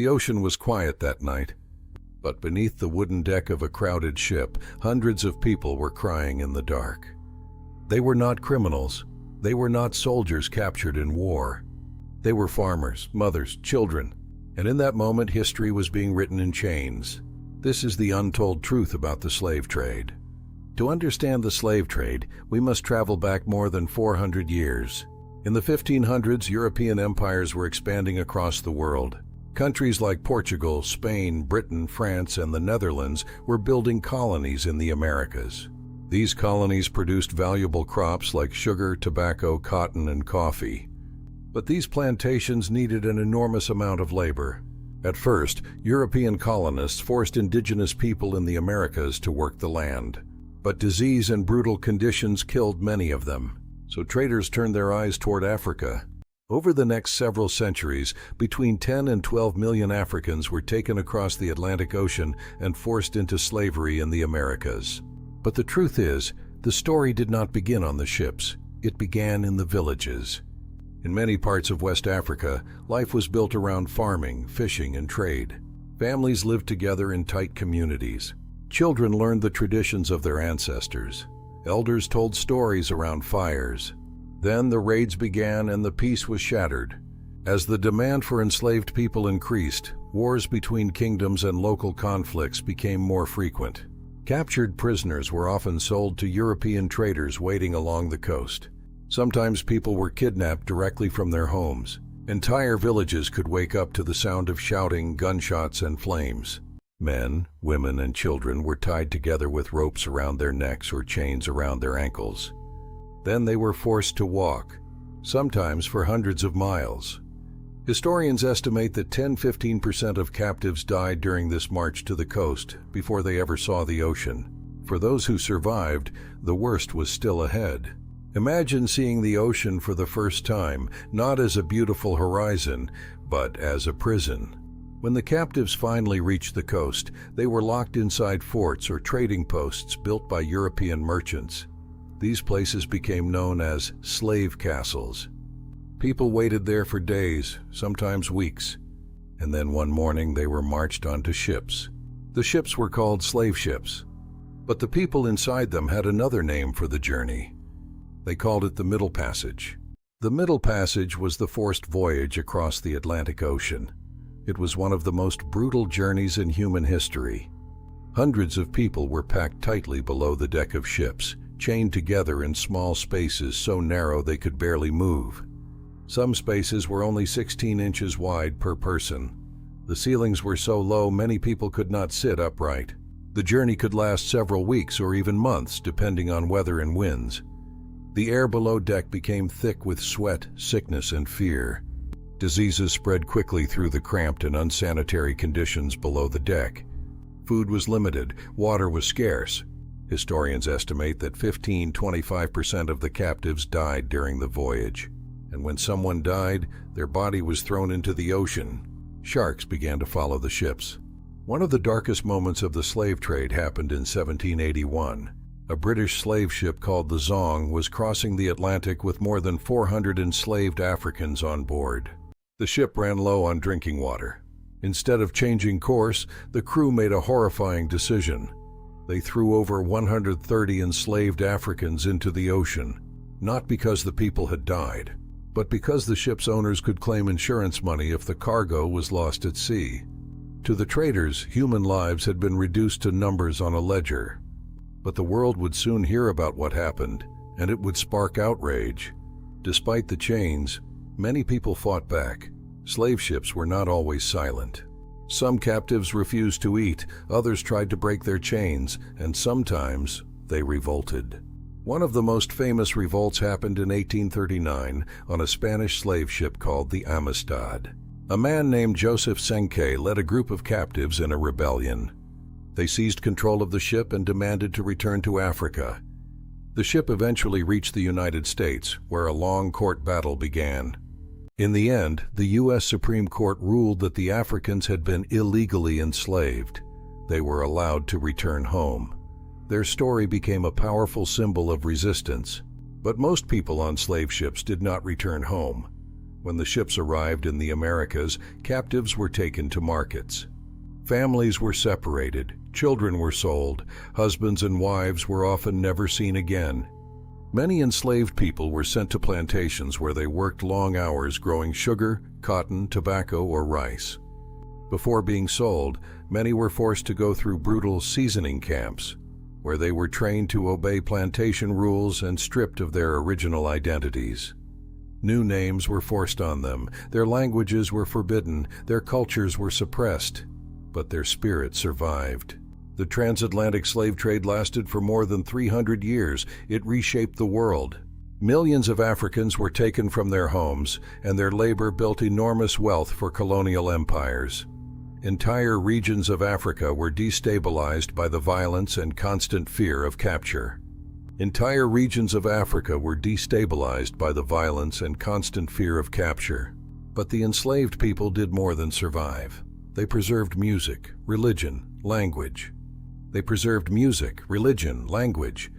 The ocean was quiet that night, but beneath the wooden deck of a crowded ship, hundreds of people were crying in the dark. They were not criminals. They were not soldiers captured in war. They were farmers, mothers, children, and in that moment history was being written in chains. This is the untold truth about the slave trade. To understand the slave trade, we must travel back more than 400 years. In the 1500s, European empires were expanding across the world. Countries like Portugal, Spain, Britain, France, and the Netherlands were building colonies in the Americas. These colonies produced valuable crops like sugar, tobacco, cotton, and coffee. But these plantations needed an enormous amount of labor. At first, European colonists forced indigenous people in the Americas to work the land. But disease and brutal conditions killed many of them, so traders turned their eyes toward Africa. Over the next several centuries, between 10 and 12 million Africans were taken across the Atlantic Ocean and forced into slavery in the Americas. But the truth is, the story did not begin on the ships. It began in the villages. In many parts of West Africa, life was built around farming, fishing, and trade. Families lived together in tight communities. Children learned the traditions of their ancestors. Elders told stories around fires. Then the raids began and the peace was shattered. As the demand for enslaved people increased, wars between kingdoms and local conflicts became more frequent. Captured prisoners were often sold to European traders waiting along the coast. Sometimes people were kidnapped directly from their homes. Entire villages could wake up to the sound of shouting, gunshots, and flames. Men, women, and children were tied together with ropes around their necks or chains around their ankles. Then they were forced to walk, sometimes for hundreds of miles. Historians estimate that 10–15% of captives died during this march to the coast before they ever saw the ocean. For those who survived, the worst was still ahead. Imagine seeing the ocean for the first time, not as a beautiful horizon, but as a prison. When the captives finally reached the coast, they were locked inside forts or trading posts built by European merchants. These places became known as slave castles. People waited there for days, sometimes weeks, and then one morning they were marched onto ships. The ships were called slave ships, but the people inside them had another name for the journey. They called it the Middle Passage. The Middle Passage was the forced voyage across the Atlantic Ocean. It was one of the most brutal journeys in human history. Hundreds of people were packed tightly below the deck of ships, chained together in small spaces so narrow they could barely move. Some spaces were only 16 inches wide per person. The ceilings were so low many people could not sit upright. The journey could last several weeks or even months, depending on weather and winds. The air below deck became thick with sweat, sickness, and fear. Diseases spread quickly through the cramped and unsanitary conditions below the deck. Food was limited, water was scarce. Historians estimate that 15–25% of the captives died during the voyage. And when someone died, their body was thrown into the ocean. Sharks began to follow the ships. One of the darkest moments of the slave trade happened in 1781. A British slave ship called the Zong was crossing the Atlantic with more than 400 enslaved Africans on board. The ship ran low on drinking water. Instead of changing course, the crew made a horrifying decision. They threw over 130 enslaved Africans into the ocean, not because the people had died, but because the ship's owners could claim insurance money if the cargo was lost at sea. To the traders, human lives had been reduced to numbers on a ledger. But the world would soon hear about what happened, and it would spark outrage. Despite the chains, many people fought back. Slave ships were not always silent. Some captives refused to eat, others tried to break their chains, and sometimes they revolted. One of the most famous revolts happened in 1839 on a Spanish slave ship called the Amistad. A man named Joseph Senke led a group of captives in a rebellion. They seized control of the ship and demanded to return to Africa. The ship eventually reached the United States, where a long court battle began. In the end, the U.S. Supreme Court ruled that the Africans had been illegally enslaved. They were allowed to return home. Their story became a powerful symbol of resistance. But most people on slave ships did not return home. When the ships arrived in the Americas, captives were taken to markets. Families were separated, children were sold, husbands and wives were often never seen again. Many enslaved people were sent to plantations where they worked long hours growing sugar, cotton, tobacco, or rice. Before being sold, many were forced to go through brutal seasoning camps, where they were trained to obey plantation rules and stripped of their original identities. New names were forced on them, their languages were forbidden, their cultures were suppressed, but their spirit survived. The transatlantic slave trade lasted for more than 300 years. It reshaped the world. Millions of Africans were taken from their homes, and their labor built enormous wealth for colonial empires. Entire regions of Africa were destabilized by the violence and constant fear of capture. Entire regions of Africa were destabilized by the violence and constant fear of capture. But the enslaved people did more than survive. They preserved music, religion, language. They preserved music, religion, language.